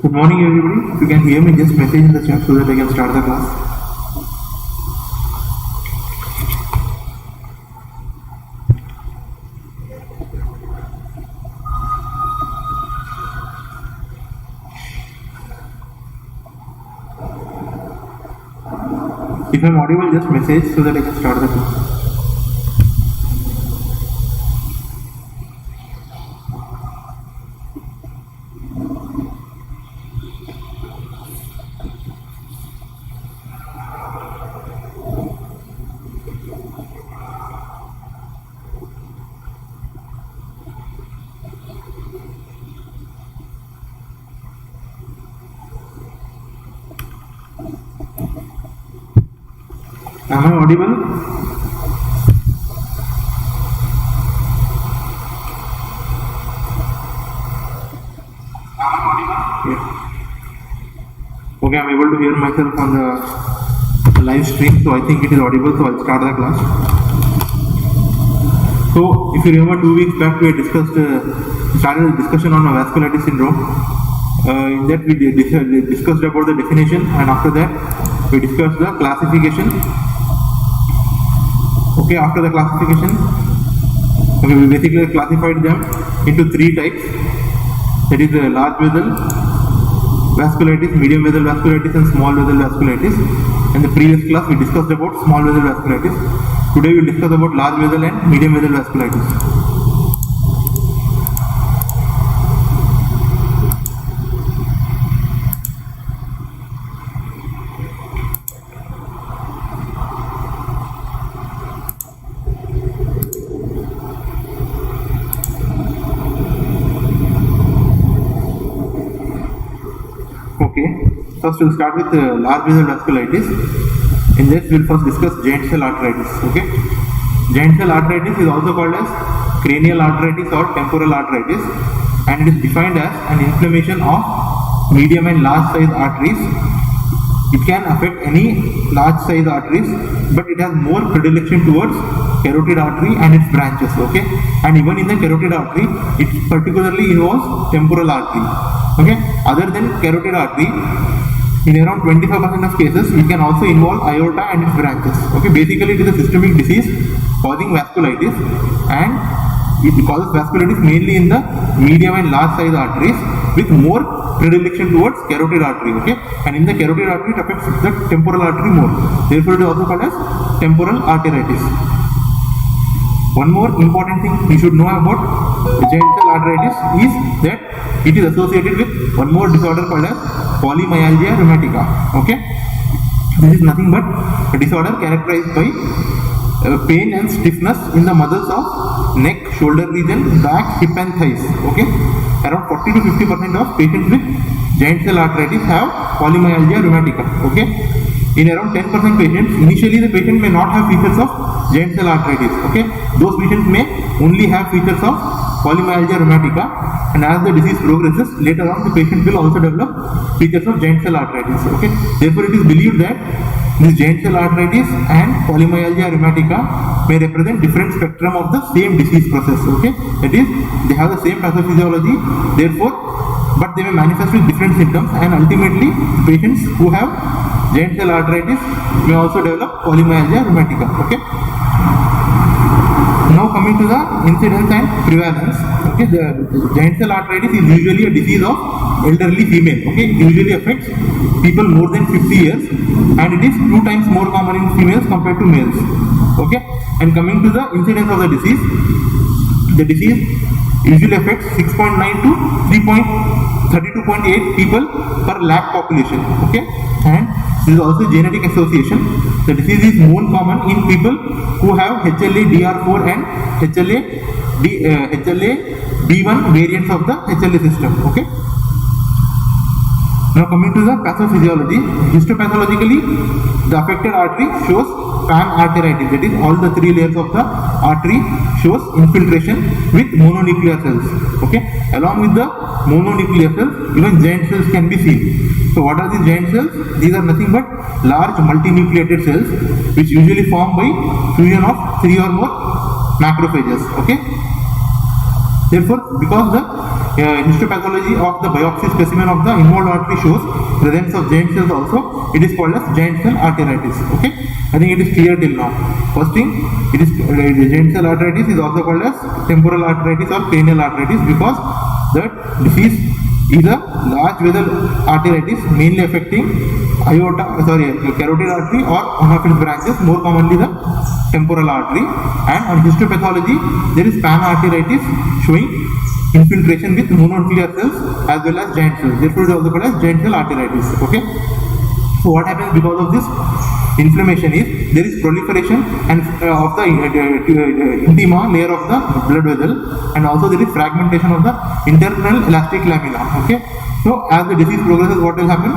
Good morning everybody. If you can hear me, just message in the chat so that I can start the class. If I am audible, just message so that I can start the class. Am I audible? Yeah. Okay, I'm able to hear myself on the live stream, so I think it is audible, so I'll start the class. So, if you remember 2 weeks back, we had started a discussion on vasculitis syndrome. In that we discussed about the definition, and after that we discussed the classification. Okay, after the classification, okay, we basically classified them into 3 types. That is large vessel vasculitis, medium vessel vasculitis and small vessel vasculitis. In the previous class we discussed about small vessel vasculitis. Today we will discuss about large vessel and medium vessel vasculitis. Okay, first we'll start with large vessel vasculitis. In this we'll first discuss giant cell arteritis. Okay, giant cell arteritis is also called as cranial arteritis or temporal arteritis, and it is defined as an inflammation of medium and large size arteries. It can affect any large size arteries, but it has more predilection towards carotid artery and its branches. Okay, and even in the carotid artery, it particularly involves temporal artery. Okay, other than carotid artery, in around 25% of cases, it can also involve aorta and its branches. Okay, basically it is a systemic disease causing vasculitis, and it causes vasculitis mainly in the medium and large size arteries with more predilection towards carotid artery. Okay, and in the carotid artery it affects the temporal artery more. Therefore, it is also called as temporal arteritis. One more important thing you should know about giant cell arteritis is that it is associated with one more disorder called as polymyalgia rheumatica. Okay, this is nothing but a disorder characterized by pain and stiffness in the muscles of neck, shoulder region, back, hip and thighs. Okay, around 40 to 50% of patients with giant cell arteritis have polymyalgia rheumatica. Okay, in around 10% patients, initially the patient may not have features of giant cell arteritis. Okay, those patients may only have features of polymyalgia rheumatica, and as the disease progresses, later on the patient will also develop features of giant cell arteritis. Okay, therefore it is believed that This giant cell arteritis and polymyalgia rheumatica may represent different spectrum of the same disease process. Okay, that is, they have the same pathophysiology, therefore, but they may manifest with different symptoms, and ultimately, patients who have giant cell arteritis may also develop polymyalgia rheumatica. Okay. Now coming to the incidence and prevalence. Okay, the giant cell arteritis is usually a disease of elderly female. Okay, it usually affects people more than 50 years, and it is 2 times more common in females compared to males. Okay, and coming to the incidence of the disease usually affects 6.9 to 32.8 people per lakh population. Okay, and this is also genetic association. The disease is more common in people who have HLA-DR4 and HLA-B1 variants of the HLA system. Okay. Now coming to the pathophysiology, histopathologically, the affected artery shows pan-arteritis, that is, all the 3 layers of the artery shows infiltration with mononuclear cells. Okay, along with the mononuclear cells, even giant cells can be seen. So what are these giant cells? These are nothing but large multinucleated cells which usually form by fusion of 3 or more macrophages. Okay. Therefore, because the histopathology of the biopsy specimen of the involved artery shows presence of giant cells also, it is called as giant cell arteritis. Okay, I think it is clear till now. First thing, it is giant cell arteritis is also called as temporal arteritis or cranial arteritis, because the disease is a large vessel arteritis mainly affecting carotid artery or one of its branches, more commonly the temporal artery. And on histopathology, there is pan-arteritis showing infiltration with mononuclear cells as well as giant cells. Therefore, it is also called as giant cell arteritis. Okay. So what happens because of this inflammation is there is proliferation and of the intima layer of the blood vessel, and also there is fragmentation of the internal elastic lamina. Okay. So as the disease progresses, what will happen?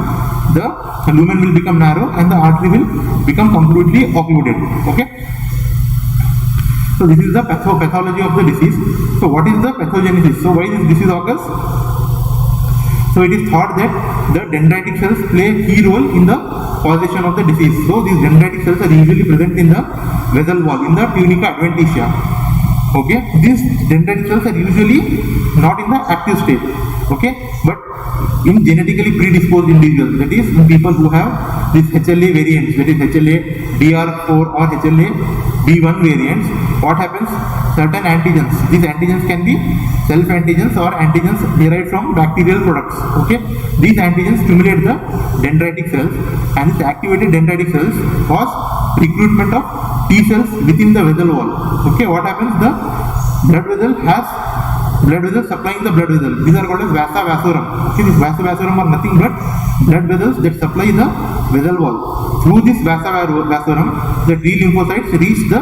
The lumen will become narrow and the artery will become completely occluded. Okay. So this is the pathology of the disease. So what is the pathogenesis? So why this disease occurs? So it is thought that the dendritic cells play a key role in the causation of the disease. So these dendritic cells are usually present in the vessel wall, in the tunica adventitia. Okay, these dendritic cells are usually not in the active state. Okay, but in genetically predisposed individuals, that is, in people who have this HLA variants, that is HLA-DR4 or HLA-B1 variants, what happens? Certain antigens, these antigens can be self-antigens or antigens derived from bacterial products. Okay, these antigens stimulate the dendritic cells, and these activated dendritic cells cause recruitment of T cells within the vessel wall. Okay, what happens? The blood vessel has blood vessels supplying the blood vessel. These are called as vasa vasorum. Okay, these vasa vasorum are nothing but blood vessels that supply the vessel wall. Through this vasa vasorum, the T lymphocytes reach the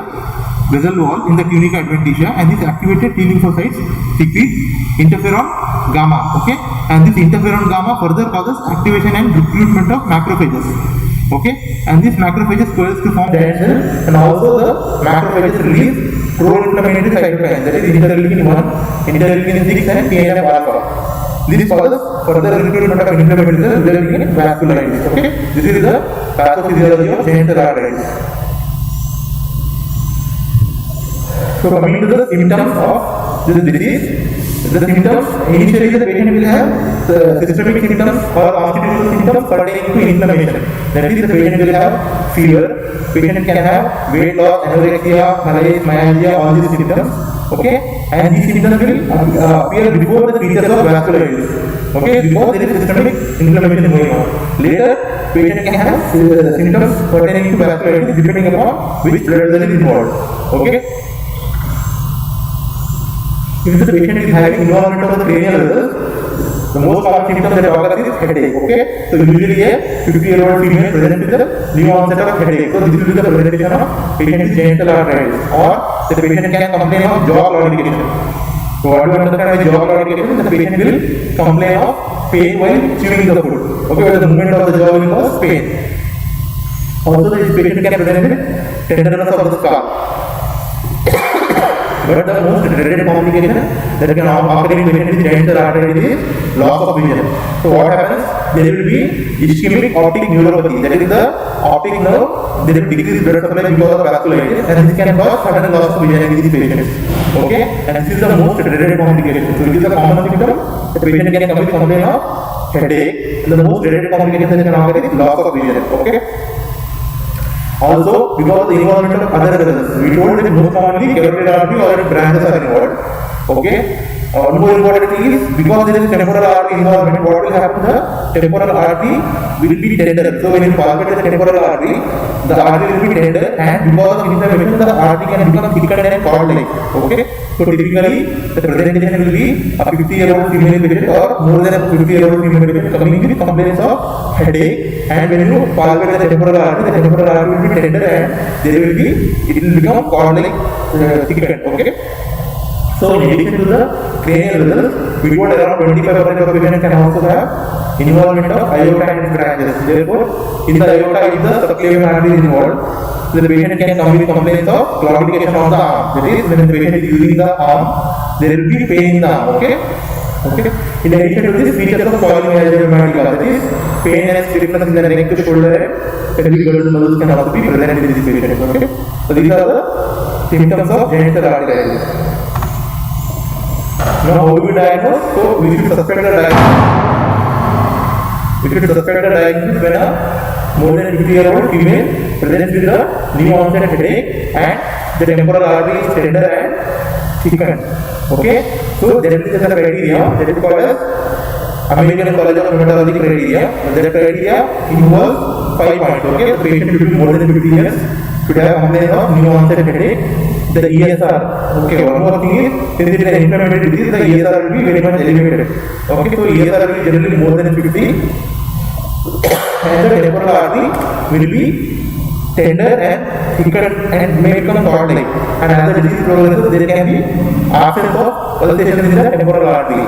vessel wall in the tunica adventitia, and these activated T lymphocytes secrete interferon gamma. Okay, and this interferon gamma further causes activation and recruitment of macrophages. Okay, and these macrophages coalesce to form giant cells, and also the macrophages release pro-inflammatory cytokines, that is interleukin-1, interleukin-6 and TNF-alpha. This causes further recruitment of inflammatory cells resulting in vasculitis. Okay, this is the pathophysiology of giant cell arteritis. So coming to the symptoms of this disease, the symptoms, initially the patient will have the systemic symptoms or constitutional symptoms pertaining to inflammation. That is, the patient will have fever, patient can have weight loss, anorexia, malaise, myalgia, all these symptoms. Okay, and these symptoms will appear before the features of vasculitis. Okay, before there is systemic inflammation going on. Later, patient can have symptoms pertaining to vasculitis depending upon which blood vessel is involved. Okay. If the patient is having involvement of the cranial vessels, the most common symptom that occurs is headache. Okay, so usually a 50-year-old female presents with a new onset of headache. So this will be the presentation of patient's giant cell arteritis, or the patient can complain of jaw claudication. So what do you understand by jaw claudication? The patient will complain of pain while chewing the food. Okay, the movement of the jaw will cause pain. Also, this patient can present with tenderness of the scalp. But the most dreaded complication that can occur in patient with giant cell arteritis is loss of vision. So what happens? there will be ischemic optic neuropathy. That is the optic nerve, there will decrease blood supply because of vasculitis, and this can cause sudden loss of vision in these patients. Okay, and this is the most dreaded complication. So it is a common symptom. The patient can come with complaint of headache, and the most dreaded complication that can occur is loss of vision. Okay. Also, because the involvement of other vessels, we told that most commonly carotid artery or branches are involved. Okay. One more important thing is, because there is temporal artery involvement, what will happen? The temporal artery will be tender. So when you palpate the temporal artery, the artery will be tender, and because of inflammation, the artery can become thicker and cord-like. Okay. So typically, the presentation will be a 50-year-old female patient or more than a 50-year-old female patient coming with complaints of headache, and when you palpate the temporal artery will be tender, and it will become cord-like, thickened. Okay. So in addition to the cranial vessels, we told around 25% of patients can also have involvement of aorta and branches. Therefore, in the aorta, if the subclavian artery is involved, the patient can come with complaints of claudication on the arm. That is, when the patient is using the arm, there will be pain in the arm. Okay. In addition to this, features of polymyalgia, that is, pain and stiffness in the neck, shoulder, and pelvic muscles can also be present in this patient. Okay. So these are the symptoms of genital arteritis. Now, how do we diagnose? So, we should suspect the diagnosis. When a more than 50-year-old female presents with a new onset headache and the temporal artery is tender and thickened. Okay? So, there is a criteria that is called as American College of Rheumatology criteria. That criteria involves 5 points. Okay? The patient should be more than 50 years, should have complaint of new onset headache. The ESR, okay, one more thing is, since it is an inflammatory disease, the ESR will be very much elevated. Okay, so ESR will be generally more than 50, and the temporal artery will be tender and thickened and may become cord-like. And as the disease progresses, there can be absence of pulsation in the temporal artery.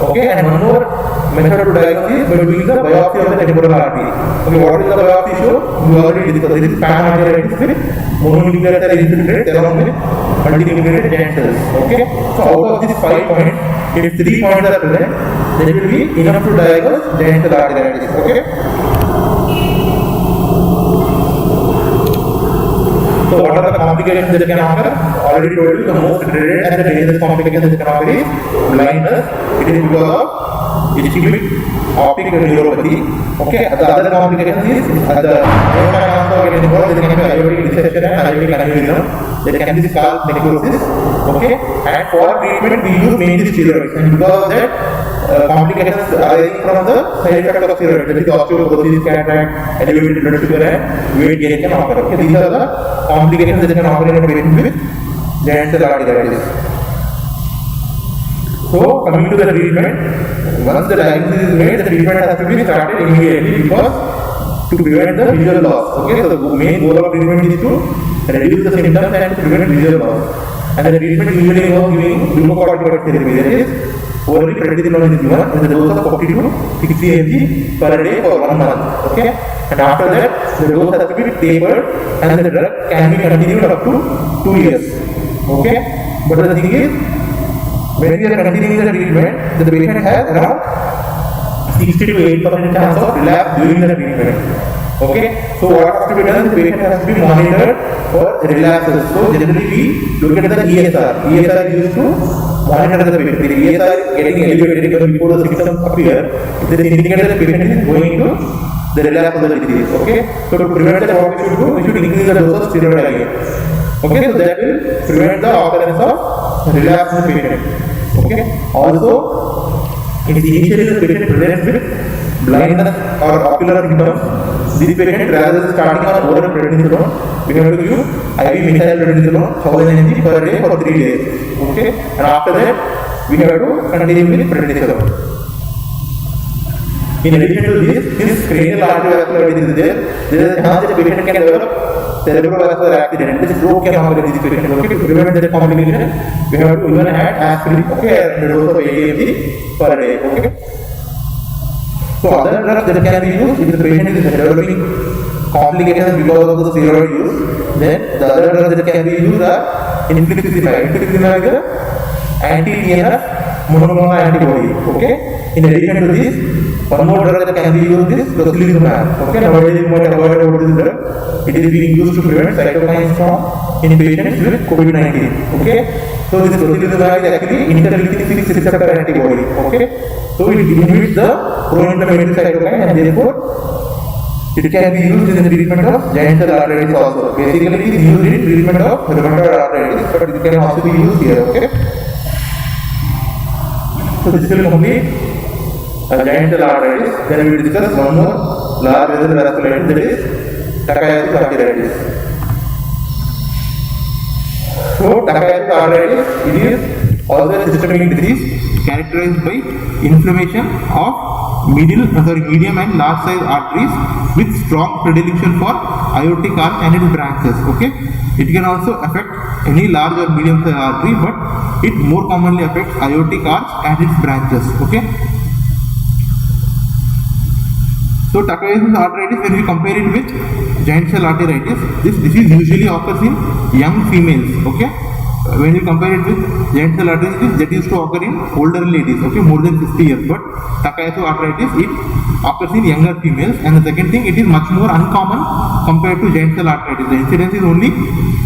Okay, and one more method to diagnose is by doing the biopsy of the temporal artery. Okay, what is the biopsy show? We already discussed. This is pan-arteritis with mononuclear cell infiltrate along with multinucleated giant cells. Okay, so out of these 5 points, if 3 points are present, then it will be enough to diagnose giant cell arteritis. Okay. So what are the complications that can occur? Already told you, the most dreaded and the dangerous complications that can occur is blindness. It is because of ischemic optic neuropathy. Okay, the other complications is the aorta also get involved. There can be aortic dissection and aortic aneurysm. There can be scalp necrosis. Okay, and for treatment we use mainly steroids, and because of that, complications arising from the side effect of steroids, that is osteoporosis, cataract, elevated blood sugar, and weight gain can occur. Okay, these are the complications that can occur in a patient with giant cell arteritis. So, coming to the treatment, once the diagnosis is made, the treatment has to be started immediately because to prevent the visual loss. Okay, so the main goal of treatment is to reduce the symptoms and to prevent visual loss. And the treatment usually involves giving glucocorticoid therapy, that is, orally prednisolone is given in the dose of 40 to 60 mg per day for 1 month. Okay, and after that, the dose has to be tapered and the drug can be continued up to 2 years. Okay, but the thing is, when we are continuing the treatment, the patient has around 60 to 8% chance of relapse during the treatment. Okay, so what has to be done? The patient has to be monitored for relapses. So generally we look at the ESR. ESR is used to monitor the patient. The ESR is getting elevated before the symptoms appear. This indicates that the patient is going to the relapse of the disease. Okay, so to prevent that, what we should do? We should increase the dose of steroid again. Okay, so that will prevent the occurrence of relapse in the patient. Okay, also, if initially the patient presents with blindness or ocular symptoms, this patient, rather than starting on oral prednisolone, we have to give IV methyl prednisolone 1000 mg per day for 3 days. Okay, and after that, we have to continue with prednisolone. In addition to this, since cranial artery vasculitis is there is a chance that the patient can develop cerebrovascular accident. This stroke can occur in this patient. Okay, to prevent that complication, we have to even add aspirin. Okay, and the dose of 80 mg per day. Okay. So other drugs that can be used if the patient is developing complications because of the steroid use, then the other drugs that can be used are infliximab. Infliximab is an anti-TNF monoclonal antibody. Okay. In addition to this, One more drug that can be used is tocilizumab. Okay, nowadays you might have heard about this drug. It is being used to prevent cytokine storm in patients with COVID-19. Okay, so this tocilizumab is actually interleukin-6 receptor antibody. Okay, so it inhibits the pro-inflammatory cytokine and therefore it can be used in the treatment of giant cell arteritis also. Basically, it is used in treatment of rheumatoid arthritis, but it can also be used here. Okay, so this will complete giant cell arteritis. Then we will discuss one more large vessel vasculitis, that is Takayasu's arteritis. So Takayasu's arteritis, it is also a systemic disease characterized by inflammation of medium and large size arteries with strong predilection for aortic arch and its branches. Okay, it can also affect any large or medium size artery, but it more commonly affects aortic arch and its branches. Okay, so Takayasu's arteritis, when we compare it with giant cell arteritis, this disease usually occurs in young females. Okay, when you compare it with giant cell arteritis, that used to occur in older ladies. Okay, more than 50 years. But Takayasu's arteritis, it occurs in younger females. And the second thing, it is much more uncommon compared to giant cell arteritis. The incidence is only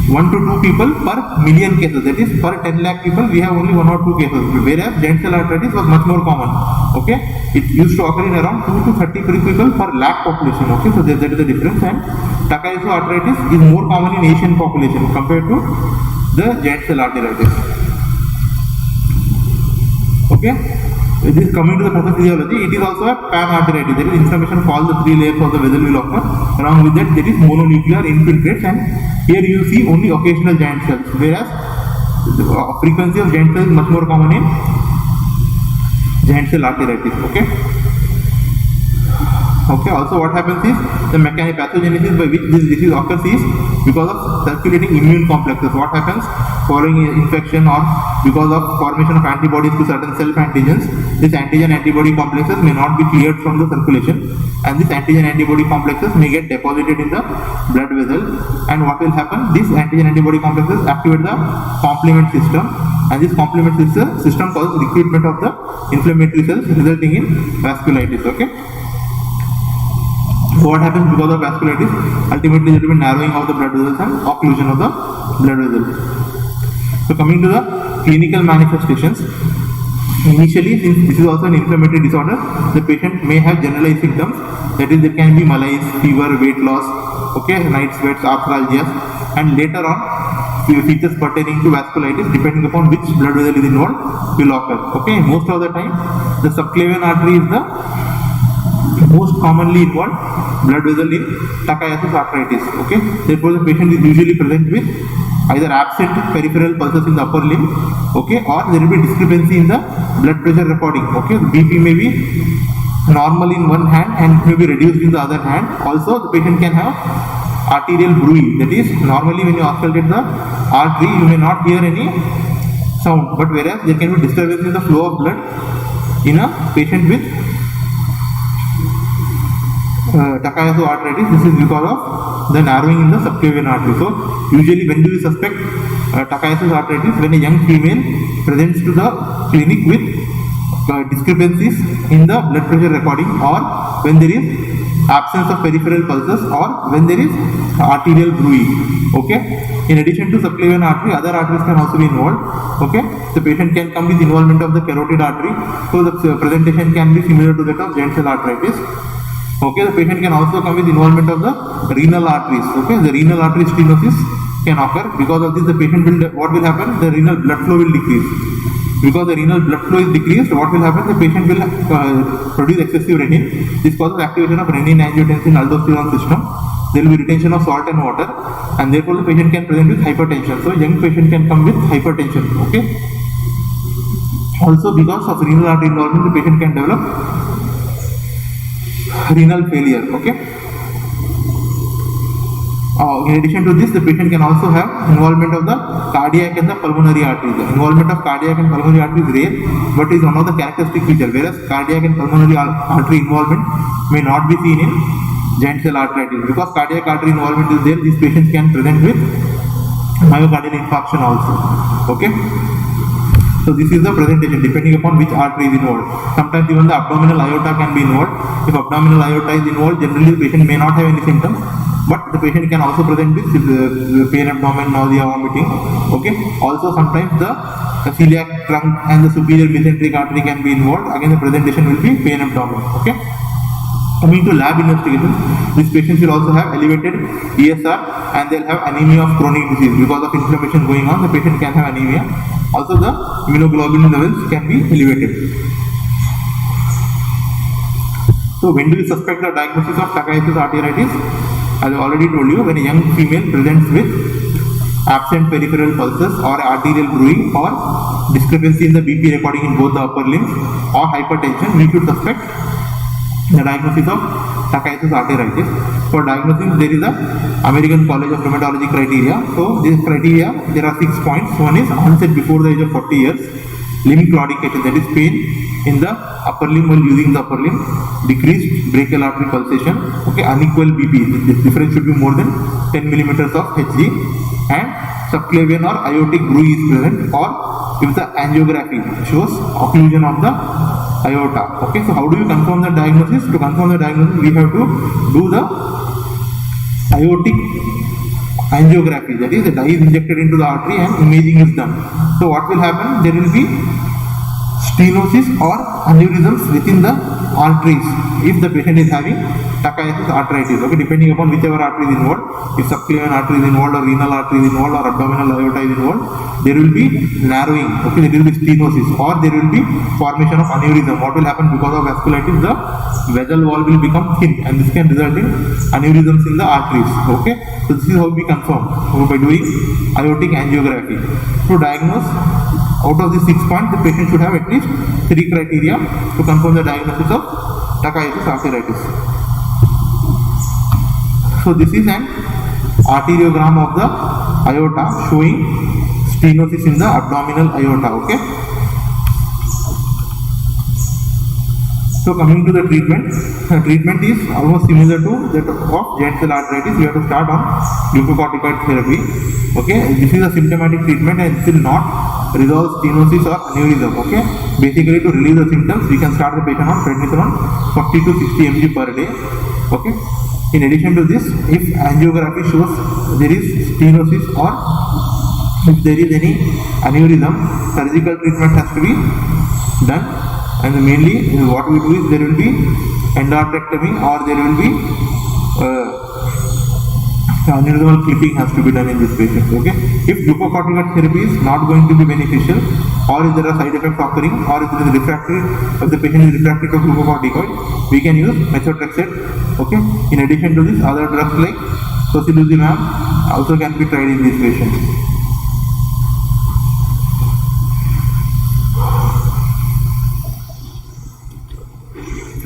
1 to 2 people per million cases. That is, per 10 lakh people, we have only 1 or 2 cases. Whereas giant cell arteritis was much more common. Okay, it used to occur in around 2 to 30 people per lakh population. Okay, so that is the difference. And Takayasu's arteritis is more common in Asian population compared to the giant cell arteritis. Okay, this coming to the pathophysiology, it is also a PAM arteritis. There is inflammation of all the 3 layers of the vessel will occur. Along with that, there is mononuclear infiltrates, and here you see only occasional giant cells, whereas the frequency of giant cells is much more common in giant cell arteritis. Okay, also what happens is the pathogenesis by which this disease occurs is because of circulating immune complexes. What happens following infection or because of formation of antibodies to certain self-antigens, these antigen-antibody complexes may not be cleared from the circulation, and these antigen-antibody complexes may get deposited in the blood vessel. And what will happen? These antigen-antibody complexes activate the complement system, and this complement system causes recruitment of the inflammatory cells, resulting in vasculitis. Okay. So what happens because of vasculitis? Ultimately, there will be narrowing of the blood vessels and occlusion of the blood vessels. So coming to the clinical manifestations, initially, since this is also an inflammatory disorder, the patient may have generalized symptoms. That is, there can be malaise, fever, weight loss, okay, night sweats, arthralgias, and later on, features pertaining to vasculitis, depending upon which blood vessel is involved, will occur. Okay, most of the time, the subclavian artery is the most commonly involved blood vessel in Takayasu's arteritis. Okay, therefore the patient is usually present with either absent peripheral pulses in the upper limb, okay, or there will be discrepancy in the blood pressure recording. Okay, the BP may be normal in one hand and may be reduced in the other hand. Also, the patient can have arterial bruit. That is, normally when you auscultate the artery, you may not hear any sound, but whereas there can be disturbance in the flow of blood in a patient with Takayasu's arteritis. This is because of the narrowing in the subclavian artery. So usually when do we suspect Takayasu's arteritis? When a young female presents to the clinic with discrepancies in the blood pressure recording, or when there is absence of peripheral pulses, or when there is arterial bruit. Okay, in addition to subclavian artery, other arteries can also be involved. Okay, the patient can come with involvement of the carotid artery, so the presentation can be similar to that of giant cell arteritis. Okay, the patient can also come with involvement of the renal arteries. Okay, the renal artery stenosis can occur. Because of this, the patient will, what will happen? The renal blood flow will decrease. Because the renal blood flow is decreased, what will happen? The patient will produce excessive renin. This causes activation of renin-angiotensin-aldosterone system. There will be retention of salt and water, and therefore the patient can present with hypertension. So young patient can come with hypertension. Okay. Also, because of renal artery involvement, the patient can develop renal failure. Okay. In addition to this, the patient can also have involvement of the cardiac and the pulmonary arteries. The involvement of cardiac and pulmonary artery is rare, but is one of the characteristic features. Whereas cardiac and pulmonary artery involvement may not be seen in giant cell arteritis. Because cardiac artery involvement is there, these patients can present with myocardial infarction also. Okay. So this is the presentation depending upon which artery is involved. Sometimes even the abdominal aorta can be involved. If abdominal aorta is involved, generally the patient may not have any symptoms, but the patient can also present with pain, abdomen, nausea, vomiting. Okay. Also sometimes the celiac trunk and the superior mesenteric artery can be involved. Again, the presentation will be pain, abdomen. Okay. Coming to lab investigation, these patients will also have elevated ESR and they'll have anemia of chronic disease because of inflammation going on. The patient can have anemia. Also, the immunoglobulin levels can be elevated. So, when do you suspect the diagnosis of Takayasu's arteritis? As I already told you, when a young female presents with absent peripheral pulses or arterial bruising or discrepancy in the BP recording in both the upper limbs or hypertension, we should suspect the diagnosis of Takayasu's arteritis. For diagnosis, there is a American College of Rheumatology criteria. So, this criteria, there are 6 points. One is onset before the age of 40 years, limb claudication, that is pain in the upper limb while using the upper limb, decreased brachial artery pulsation, okay, unequal BP, this difference should be more than 10 millimeters of Hg, and subclavian or aortic bruise is present, or if the angiography shows occlusion of the aorta. Okay, so how do you confirm the diagnosis? To confirm the diagnosis, we have to do the aortic angiography, that is, the dye is injected into the artery and imaging is done. So what will happen? There will be stenosis or aneurysms within the arteries if the patient is having Takayasu's arteritis. Okay, depending upon whichever artery is involved, if subclavian artery is involved or renal artery is involved or abdominal aorta is involved, there will be narrowing. Okay, there will be stenosis or there will be formation of aneurysm. What will happen because of vasculitis? The vessel wall will become thin and this can result in aneurysms in the arteries. Okay, so this is how we confirm by doing aortic angiography. To diagnose, out of the 6 points, the patient should have at least 3 criteria to confirm the diagnosis of Takayasu's arteritis. So this is an arteriogram of the aorta showing stenosis in the abdominal aorta. Okay. So coming to the treatment is almost similar to that of giant cell arteritis. We have to start on glucocorticoid therapy. Okay, this is a symptomatic treatment and it will not resolve stenosis or aneurysm. Okay, basically to relieve the symptoms, we can start the patient on prednisone 40 to 60 mg per day. Okay. In addition to this, if angiography shows there is stenosis or if there is any aneurysm, surgical treatment has to be done, and mainly what we do is there will be endarterectomy or there will be aneurysmal clipping has to be done in this patient. Okay, if glucocorticoid therapy is not going to be beneficial, or if there are side effects occurring, or if it is refractory, if the patient is refractory to glucocorticoid, we can use methotrexate. Okay, in addition to this, other drugs like tocilizumab also can be tried in this patient.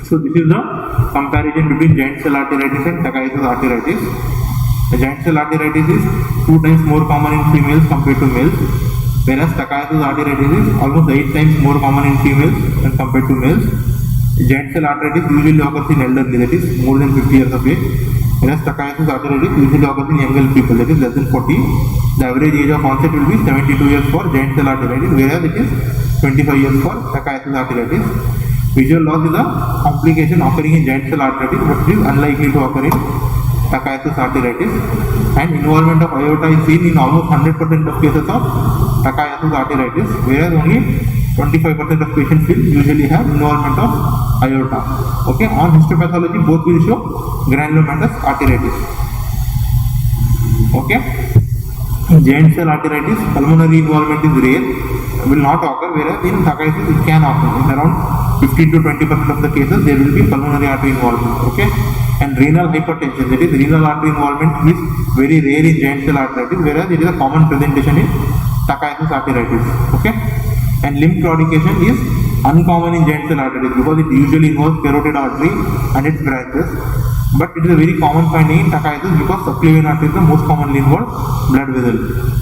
So this is the comparison between giant cell arteritis and Takayasu's arteritis. The giant cell arteritis is 2 times more common in females compared to males, whereas Takayasu's arteritis is almost 8 times more common in females than compared to males. Giant cell arteritis usually occurs in elderly, that is more than 50 years of age, whereas Takayasu's arteritis usually occurs in younger people, that is less than 40. The average age of onset will be 72 years for giant cell arteritis, whereas it is 25 years for Takayasu's arteritis. Visual loss is a complication occurring in giant cell arteritis, but it is unlikely to occur in Takayasu's arteritis, and involvement of aorta is seen in almost 100% of cases of Takayasu's arteritis, whereas only 25% of patients will usually have involvement of aorta. Okay, on histopathology, both will show granulomatous arteritis. Okay, in giant cell arteritis, pulmonary involvement is rare, will not occur, whereas in Takayasu's it can occur. In around 15 to 20% of the cases, there will be pulmonary artery involvement. Okay, and renal hypertension, that is renal artery involvement, is very rare in giant cell arteritis, whereas it is a common presentation in Takayasu's arteritis. Okay, and limb claudication is uncommon in giant cell arteritis because it usually involves carotid artery and its branches, but it is a very common finding in Takayasu's because subclavian artery is the most commonly involved blood vessel.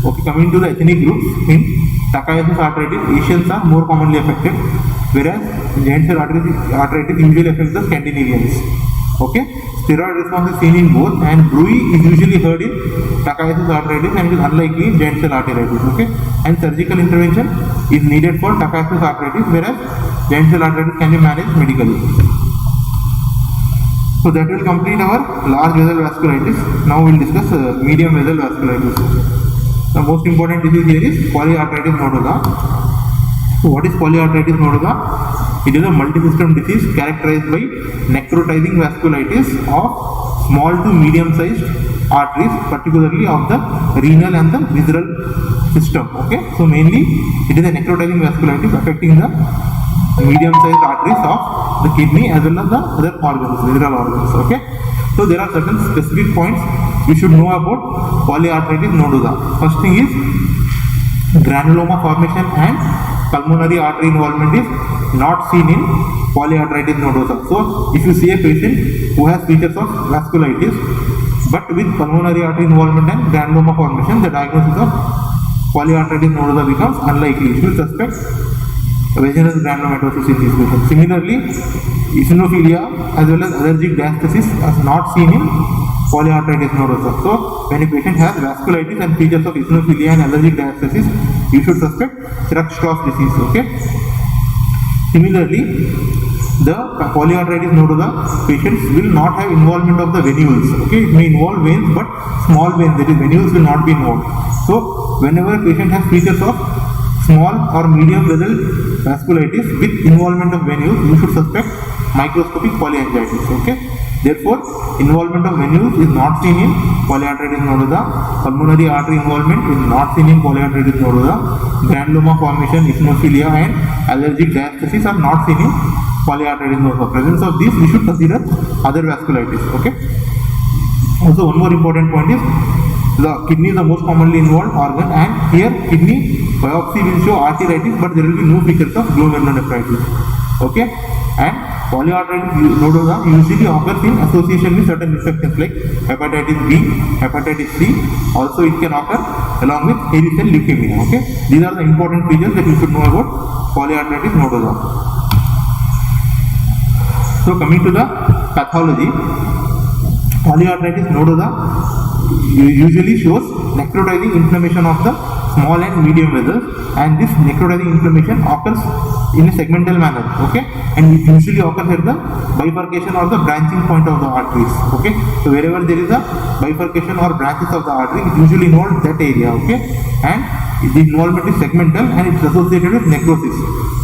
Okay, coming to the ethnic groups, in Takayasu's arteritis, Asians are more commonly affected, whereas giant cell arteritis usually affects the Scandinavians. Okay, steroid response is seen in both, and Brui is usually heard in Takayasu arteritis and it is unlikely in giant cell arteritis. Okay, and surgical intervention is needed for Takayasu arteritis, whereas giant cell arteritis can be managed medically. So that will complete our large vessel vasculitis. Now we will discuss medium vessel vasculitis. The most important disease here is polyarteritis nodosa. So what is polyarteritis nodosa? It is a multisystem disease characterized by necrotizing vasculitis of small to medium sized arteries, particularly of the renal and the visceral system. Okay, so mainly it is a necrotizing vasculitis affecting the medium sized arteries of the kidney as well as the other organs, visceral organs. Okay, so there are certain specific points you should know about polyarteritis nodosa. First thing is granuloma formation and pulmonary artery involvement is not seen in polyarteritis nodosa. So if you see a patient who has features of vasculitis but with pulmonary artery involvement and granuloma formation, the diagnosis of polyarteritis nodosa becomes unlikely. You should suspect vaginal granulomatosis in these patients. Similarly, eosinophilia as well as allergic diastasis is not seen in polyarteritis nodosa. So when a patient has vasculitis and features of eosinophilia and allergic diastasis, you should suspect Church-Strauss disease. Okay. Similarly, the polyarteritis nodosa patients will not have involvement of the venules. Okay, it may involve veins, but small veins, that is, venules will not be involved. So whenever a patient has features of small or medium vessel vasculitis with involvement of venules, you should suspect microscopic polyangiitis. Okay. Therefore, involvement of venules is not seen in polyarteritis nodosa. Pulmonary artery involvement is not seen in polyarteritis nodosa. Granuloma formation, eosinophilia and allergic diastasis are not seen in polyarteritis nodosa. Presence of these, we should consider other vasculitis. Okay. Also, one more important point is the kidney is the most commonly involved organ, and here kidney biopsy will show arteritis, but there will be no features of glomerulonephritis. Okay, and polyarteritis nodosa usually occurs in association with certain infections like hepatitis B, hepatitis C. Also, it can occur along with hairy cell leukemia. Okay, these are the important features that you should know about polyarteritis nodosa. So, coming to the pathology, polyarteritis nodosa usually shows necrotizing inflammation of the small and medium vessels, and this necrotizing inflammation occurs in a segmental manner. Okay, and it usually occurs at the bifurcation or the branching point of the arteries. Okay, so wherever there is a bifurcation or branches of the artery, it usually involves that area. Okay, and the involvement is segmental and it's associated with necrosis.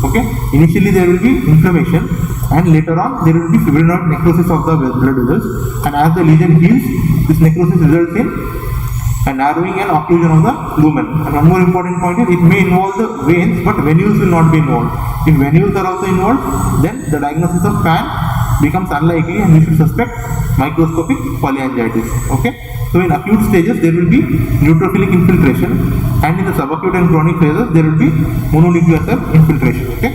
Okay, initially there will be inflammation, and later on there will be fibrinoid necrosis of the blood vessels, and as the lesion heals, this necrosis results in a narrowing and occlusion of the lumen. And one more important point is it may involve the veins, but venules will not be involved. If venules are also involved, then the diagnosis of PAN becomes unlikely and we should suspect microscopic polyangiitis. Okay, so in acute stages there will be neutrophilic infiltration, and in the subacute and chronic phases there will be mononuclear cell infiltration. Okay,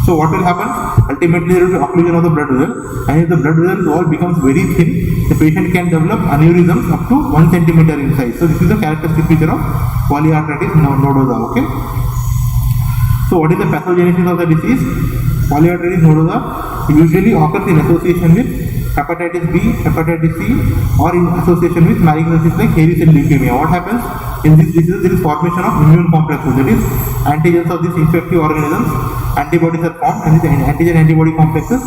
so what will happen? Ultimately there will be occlusion of the blood vessel, and if the blood vessel wall becomes very thin, the patient can develop aneurysms up to 1 centimeter in size. So this is a characteristic feature of polyarteritis nodosa. Okay, so what is the pathogenesis of the disease? Polyarteritis nodosa usually occurs in association with hepatitis B, hepatitis C, or in association with malignancies like hairy cell leukemia. What happens in this disease? There is formation of immune complexes, that is, antigens of these infective organisms, antibodies are formed, and these antigen-antibody complexes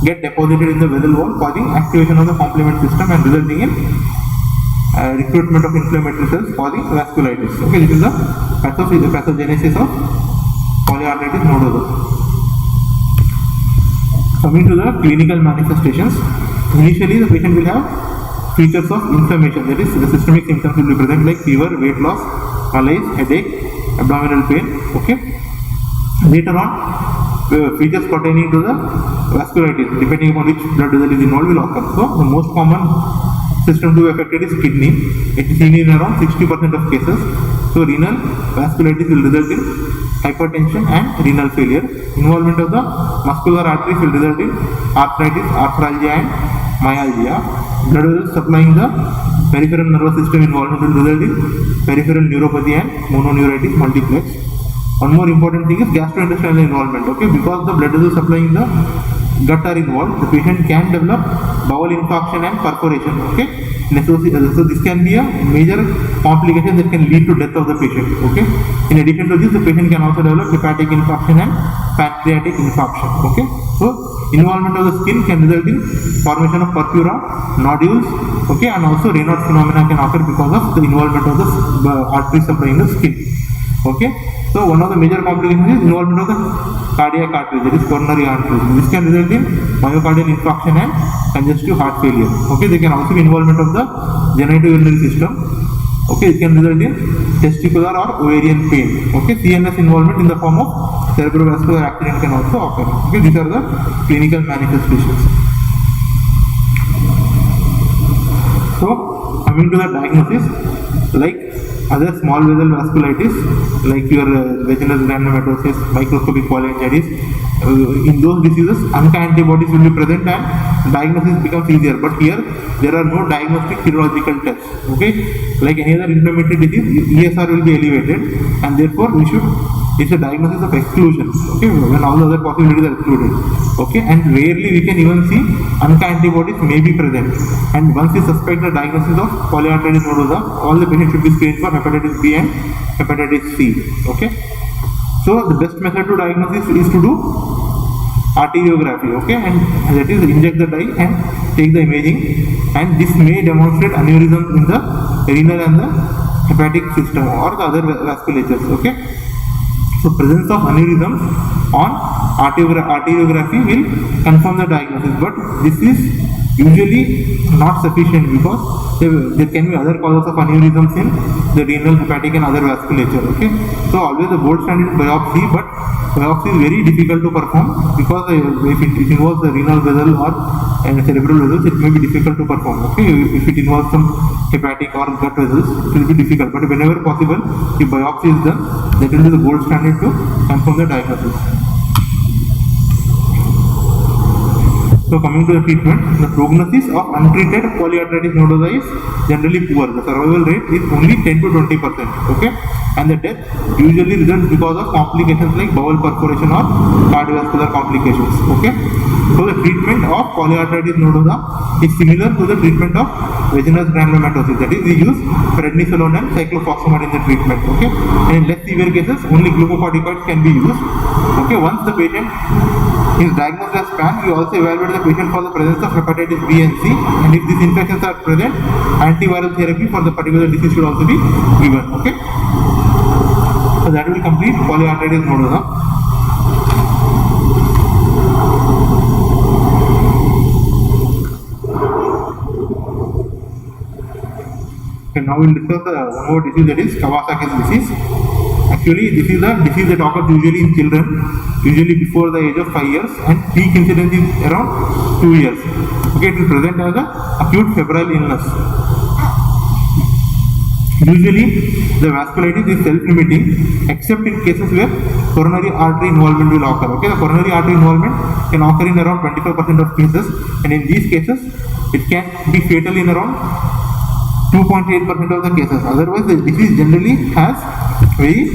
get deposited in the vessel wall, causing activation of the complement system and resulting in recruitment of inflammatory cells, causing vasculitis. Okay, this is the pathogenesis of polyarteritis nodosa. Coming to the clinical manifestations, initially the patient will have features of inflammation, that is, the systemic symptoms will be present like fever, weight loss, malaise, headache, abdominal pain. Okay, later on features pertaining to the vasculitis, depending upon which blood vessel is involved, will occur. So the most common system to be affected is kidney. It is seen in around 60% of cases. So renal vasculitis will result in hypertension and renal failure. Involvement of the muscular arteries will result in arthritis, arthralgia and myalgia. Blood vessels supplying the peripheral nervous system involvement will result in peripheral neuropathy and mononeuritis multiplex. One more important thing is gastrointestinal involvement. Okay, because the blood vessels supplying the gut are involved, the patient can develop bowel infarction and perforation. Okay, so this can be a major complication that can lead to death of the patient. Okay, in addition to this, the patient can also develop hepatic infarction and pancreatic infarction. Okay, so involvement of the skin can result in formation of purpura, nodules. Okay, and also Raynaud's phenomena can occur because of the involvement of the artery supplying the skin. Okay, so one of the major complications is involvement of the cardiac artery, that is coronary artery. This can result in myocardial infarction and congestive heart failure. Okay, they can also be involvement of the genitourinary system. Okay, it can result in testicular or ovarian pain. Okay, CNS involvement in the form of cerebrovascular accident can also occur. Okay, these are the clinical manifestations. So, coming to the diagnosis, like other small vessel vasculitis, like your vaginal granulomatosis, microscopic polyangiitis, in those diseases, ANCA antibodies will be present and diagnosis becomes easier. But here, there are no diagnostic serological tests. Okay, like any other inflammatory disease, ESR will be elevated, and therefore it's a diagnosis of exclusion. Okay, when all the other possibilities are excluded. Okay, and rarely we can even see ANCA antibodies may be present. And once we suspect the diagnosis of polyarteritis nodosa, all the patients should be screened for hepatitis B and hepatitis C. Okay, so the best method to diagnose is to do arteriography. Okay, and that is inject the dye and take the imaging, and this may demonstrate aneurysms in the renal and the hepatic system or the other vasculatures. Okay, so presence of aneurysms on arteriography will confirm the diagnosis, but this is usually not sufficient because there can be other causes of aneurysms in the renal, hepatic and other vasculature. Okay, so always the gold standard is biopsy, but biopsy is very difficult to perform because if it involves the renal vessel or cerebral vessels, it may be difficult to perform. Okay, if it involves some hepatic or gut vessels, it will be difficult, but whenever possible, if biopsy is done, that will be the gold standard to confirm the diagnosis. So coming to the treatment, the prognosis of untreated polyarteritis nodosa is generally poor. The survival rate is only 10 to 20%. Okay, and the death usually results because of complications like bowel perforation or cardiovascular complications. Okay, so the treatment of polyarteritis nodosa is similar to the treatment of vaginous granulomatosis. That is, we use prednisolone and cyclophosphamide in the treatment. Okay, and in less severe cases, only glucocorticoids can be used. Okay, once the patient is diagnosed as PAN, we also evaluate the patient for the presence of hepatitis B and C, and if these infections are present, antiviral therapy for the particular disease should also be given. Okay, so that will complete polyarteritis nodosa. Okay, now we'll discuss one more disease, that is Kawasaki's disease. Actually, this is a disease that occurs usually in children, usually before the age of 5 years, and peak incidence is around 2 years. Okay, it is present as an acute febrile illness. Usually, the vasculitis is self-limiting, except in cases where coronary artery involvement will occur. Okay, the coronary artery involvement can occur in around 25% of cases, and in these cases, it can be fatal in around 2.8% of the cases. Otherwise, the disease generally has very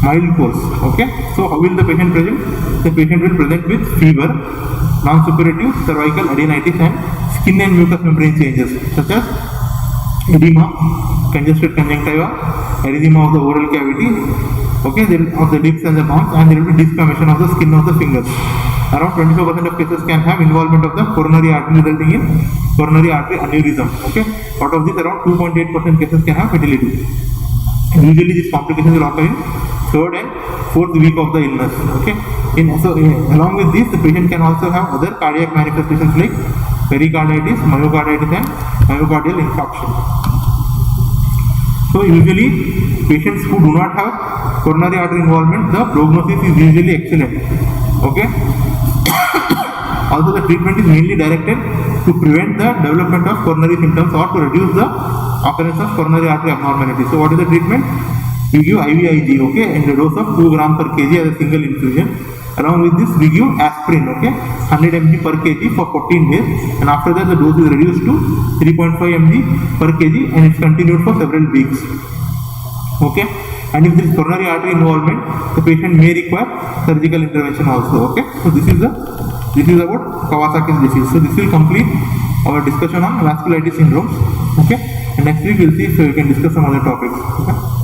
mild course. Okay, so how will the patient present? The patient will present with fever, non-suppurative cervical adenitis, and skin and mucous membrane changes such as edema, congested conjunctiva, erythema of the oral cavity, okay, then of the lips and the palms, and there will be discommission of the skin of the fingers. Around 25% of cases can have involvement of the coronary artery, resulting in coronary artery aneurysm. Okay, out of this, around 2.8% cases can have fatality. Usually, these complications will occur in 3rd and 4th week of the illness. Okay, along with this, the patient can also have other cardiac manifestations like pericarditis, myocarditis, and myocardial infarction. So usually, patients who do not have coronary artery involvement, the prognosis is usually excellent. Okay. Also, the treatment is mainly directed to prevent the development of coronary symptoms or to reduce the occurrence of coronary artery abnormality. So, what is the treatment? We give IVIG, okay, in the dose of 2 gram per kg as a single infusion. Along with this, we give aspirin, okay, 100 mg per kg for 14 days, and after that, the dose is reduced to 3.5 mg per kg, and it's continued for several weeks. Okay, and if there is coronary artery involvement, the patient may require surgical intervention also. Okay, so this is about Kawasaki's disease. So this will complete our discussion on vasculitis syndromes. Okay, and next week we'll see if we can discuss some other topics. Okay.